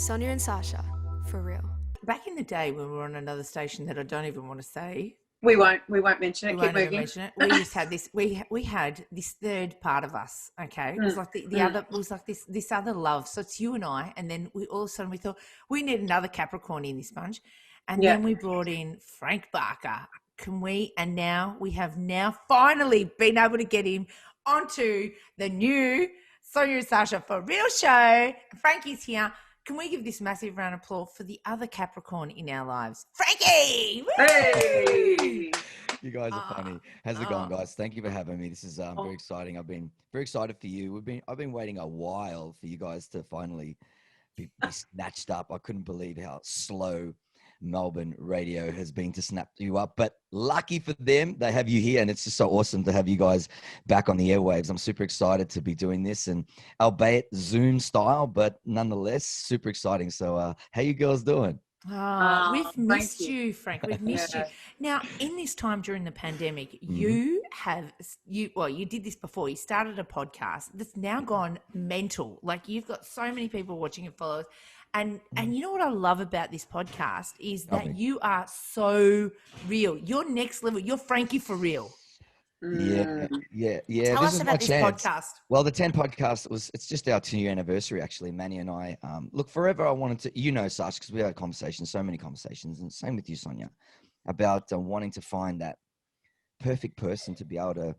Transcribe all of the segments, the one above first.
Sonya and Sacha, for real. Back in the day when we were on another station that I don't even want to say. We won't mention it. We Keep won't even moving. mention it. We used to have this. We had this third part of us. Okay, it was like the other. It was like this other love. So it's you and I, and then we all of a sudden we thought we need another Capricorn in this bunch, and then we brought in Frank Barca. Can we? And now we have finally been able to get him onto the new Sonya and Sacha for real show. Frankie's here. Can we give this massive round of applause for the other Capricorn in our lives, Frankie? Woo! Hey! You guys are funny. How's it going, guys? Thank you for having me. This is very exciting. I've been very excited for you. I've been waiting a while for you guys to finally be snatched up. I couldn't believe how slow Melbourne radio has been to snap you up, but lucky for them, they have you here, and it's just so awesome to have you guys back on the airwaves. I'm super excited to be doing this, and albeit Zoom style, but nonetheless super exciting. So how you girls doing? We've missed you, Frank. We've missed you. Now, in this time during the pandemic, you did this before. You started a podcast that's now gone mental. Like, you've got so many people watching and followers. And you know what I love about this podcast is that you are so real. You're next level. You're Frankie for real. Yeah. Tell us about this podcast. Well, the 10 podcast it's just our 2-year anniversary, actually. Manny and I, look, forever I wanted to, Sacha, because we had conversations, so many conversations, and same with you, Sonya, about wanting to find that perfect person to be able to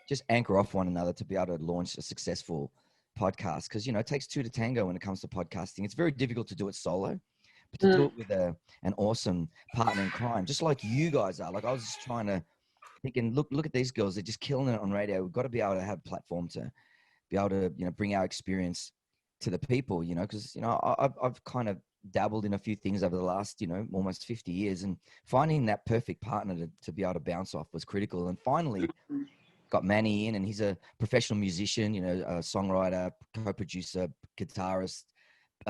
just anchor off one another, to be able to launch a successful podcast. Because, it takes two to tango when it comes to podcasting. It's very difficult to do it solo, but to do it with an awesome partner in crime, just like you guys are. Like, I was just trying to thinking, look at these girls. They're just killing it on radio. We've got to be able to have a platform to be able to, bring our experience to the people, because, I've kind of dabbled in a few things over the last, almost 50 years, and finding that perfect partner to be able to bounce off was critical. And finally got Manny in, and he's a professional musician, a songwriter, co-producer, guitarist,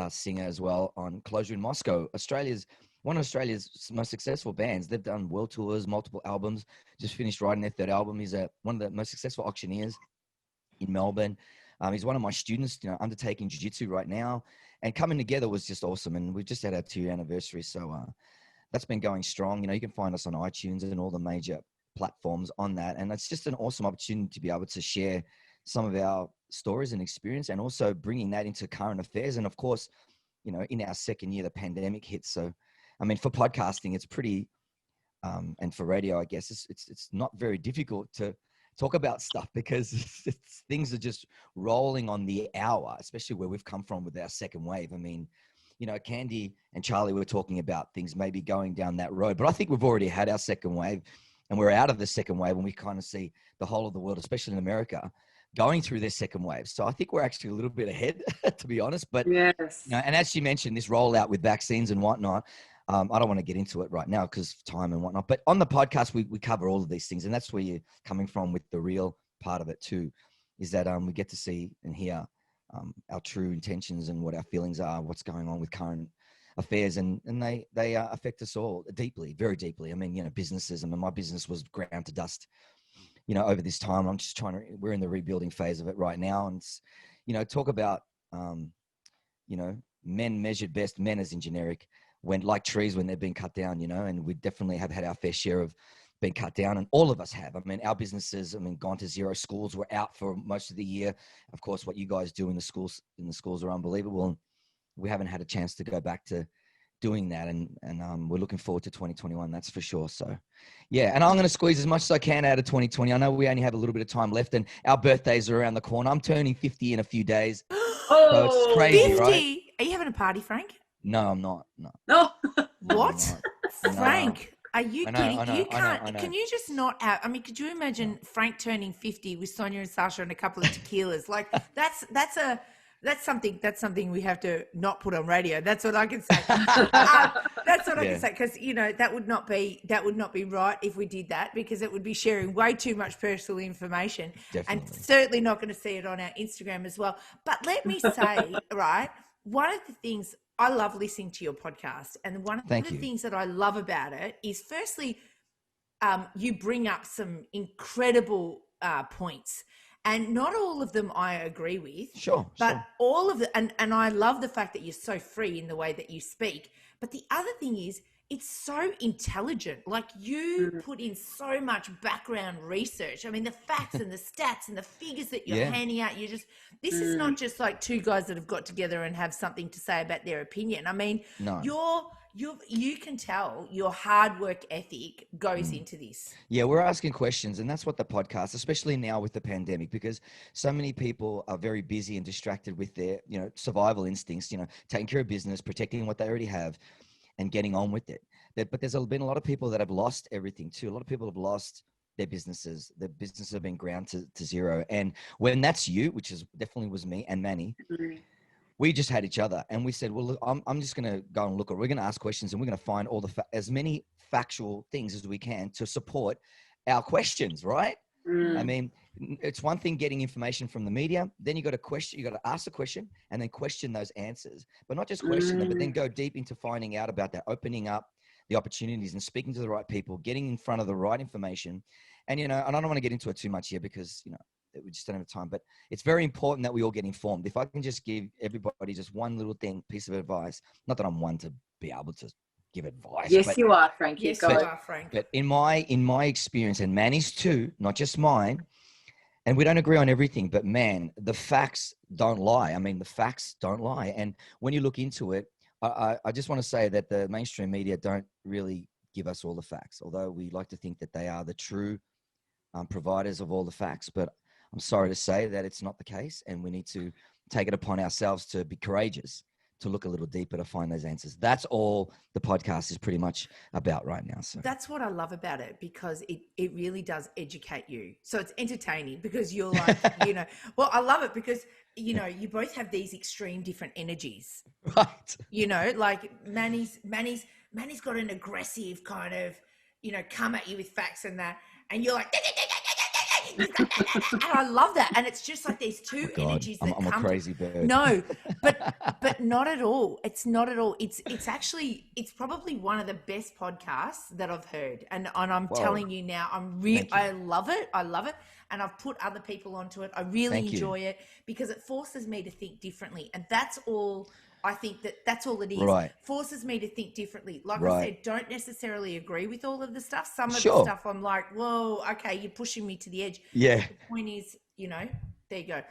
singer as well on Closure in Moscow, one of Australia's most successful bands. They've done world tours, multiple albums, just finished writing their third album. He's one of the most successful auctioneers in Melbourne. He's one of my students, undertaking jiu-jitsu right now, and coming together was just awesome. And we've just had our 2-year anniversary. So that's been going strong. You can find us on iTunes and all the major platforms on that. And it's just an awesome opportunity to be able to share some of our stories and experience, and also bringing that into current affairs. And of course, in our second year, the pandemic hit. So, for podcasting, it's pretty, and for radio, I guess it's not very difficult to talk about stuff, because things are just rolling on the hour, especially where we've come from with our second wave. Candy and Charlie were talking about things maybe going down that road, but I think we've already had our second wave, and we're out of the second wave, and we kind of see the whole of the world, especially in America, going through their second wave. So I think we're actually a little bit ahead, to be honest. But yes, and as you mentioned, this rollout with vaccines and whatnot, I don't want to get into it right now because of time and whatnot. But on the podcast, we cover all of these things, and that's where you're coming from with the real part of it too, is that we get to see and hear our true intentions and what our feelings are, what's going on with current affairs, and they affect us all deeply, very deeply. Businesses. My business was ground to dust, over this time. I'm just we're in the rebuilding phase of it right now. And talk about, men measured best, men as in generic, when like trees, when they've been cut down, and we definitely have had our fair share of being cut down, and all of us have. Our businesses, gone to zero. Schools were out for most of the year. Of course, what you guys do in the schools are unbelievable. And we haven't had a chance to go back to doing that. And we're looking forward to 2021. That's for sure. So yeah. And I'm going to squeeze as much as I can out of 2020. I know we only have a little bit of time left, and our birthdays are around the corner. I'm turning 50 in a few days. So it's crazy, 50? right? Are you having a party, Frank? No, I'm not. No. What? No. Frank, are you kidding? I know. Can you just not have, could you imagine Frank turning 50 with Sonya and Sacha and a couple of tequilas? Like, that's something we have to not put on radio. That's what I can say. That's what I can say, because that would not be right if we did that, because it would be sharing way too much personal information. Definitely. And certainly not going to see it on our Instagram as well. But let me say, right, one of the things I love listening to your podcast, and one of the things that I love about it is, firstly, you bring up some incredible points. And not all of them I agree with. Sure. But all of the, and I love the fact that you're so free in the way that you speak. But the other thing is, it's so intelligent. Like you put in so much background research. I mean, the facts and the stats and the figures that you're handing out, this is not just like two guys that have got together and have something to say about their opinion. I mean, you can tell your hard work ethic goes into this. Yeah, we're asking questions, and that's what the podcast, especially now with the pandemic, because so many people are very busy and distracted with their, survival instincts, taking care of business, protecting what they already have, and getting on with it. But there's been a lot of people that have lost everything too. A lot of people have lost their businesses. Their businesses have been ground to zero. And when that's you, which definitely was me and Manny, we just had each other, and we said, well, look, I'm just going to go and look, or we're going to ask questions, and we're going to find all as many factual things as we can to support our questions, right? I mean, it's one thing getting information from the media, then you got to ask the question and then question those answers, but not just question them, but then go deep into finding out about that, opening up the opportunities and speaking to the right people, getting in front of the right information. And, and I don't want to get into it too much here because, we just don't have time, but it's very important that we all get informed. If I can just give everybody just one little piece of advice, not that I'm one to be able to give advice. Yes, you are, Frank. Yes, you are, Frank. But in my experience, and Manny's too, not just mine, and we don't agree on everything, but man, the facts don't lie. I mean, the facts don't lie. And when you look into it, I just want to say that the mainstream media don't really give us all the facts, although we like to think that they are the true providers of all the facts. But I'm sorry to say that it's not the case, and we need to take it upon ourselves to be courageous, to look a little deeper, to find those answers. That's all the podcast is pretty much about right now. So that's what I love about it, because it really does educate you. So it's entertaining because you're like, well, I love it because, you both have these extreme different energies, right? Like Manny's got an aggressive kind of, come at you with facts and that, and you're like, and I love that. And it's just like these two energies that I'm come. a crazy bird. No, but not at all. It's not at all. It's actually, it's probably one of the best podcasts that I've heard. And I'm telling you now, I love it. I love it. And I've put other people onto it. I really enjoy it because it forces me to think differently. And that's all. I think that's all it is. Right. Forces me to think differently. Like Right. I said, don't necessarily agree with all of the stuff. Some of the stuff I'm like, whoa, okay, you're pushing me to the edge. Yeah. But the point is, there you go.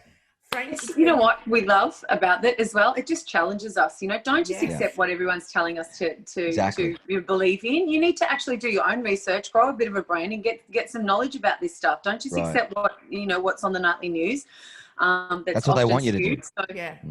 Frank, You know what we love about that as well? It just challenges us. Don't just accept what everyone's telling us to believe in. You need to actually do your own research, grow a bit of a brain, and get some knowledge about this stuff. Don't just accept what's on the nightly news. That's what they want you to do. So,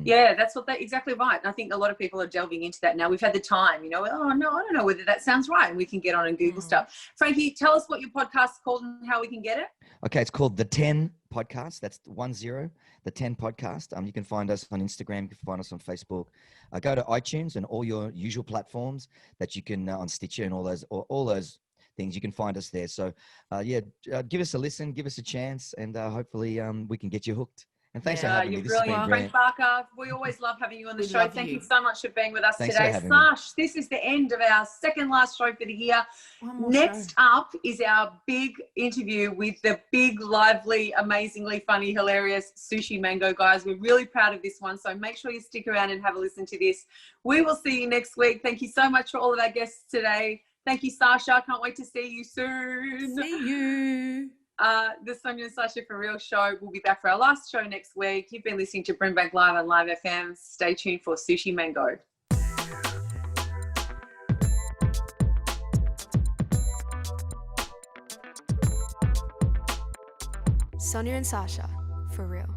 yeah, that's exactly right. And I think a lot of people are delving into that now. We've had the time, oh no, I don't know whether that sounds right. And we can get on and Google stuff. Frankie, tell us what your podcast is called and how we can get it. Okay, it's called The 10 Podcast. That's 10, The 10 Podcast. You can find us on Instagram. You can find us on Facebook. Go to iTunes and all your usual platforms that you can on Stitcher and all those things. You can find us there. So, give us a listen, give us a chance, and hopefully we can get you hooked. And thanks for having me. You're This has been brilliant. Frank Barca, we always love having you on the show. Thank you so much for being with us today. Sash, this is the end of our second last show for the year. Next up is our big interview with the big, lively, amazingly funny, hilarious Sushi Mango guys. We're really proud of this one. So make sure you stick around and have a listen to this. We will see you next week. Thank you so much for all of our guests today. Thank you, Sacha. Can't wait to see you soon. See you. The Sonya and Sacha For Real show will be back for our last show next week. You've been listening to Bring Back Live on Live FM. Stay tuned for Sushi Mango. Sonya and Sacha, for real.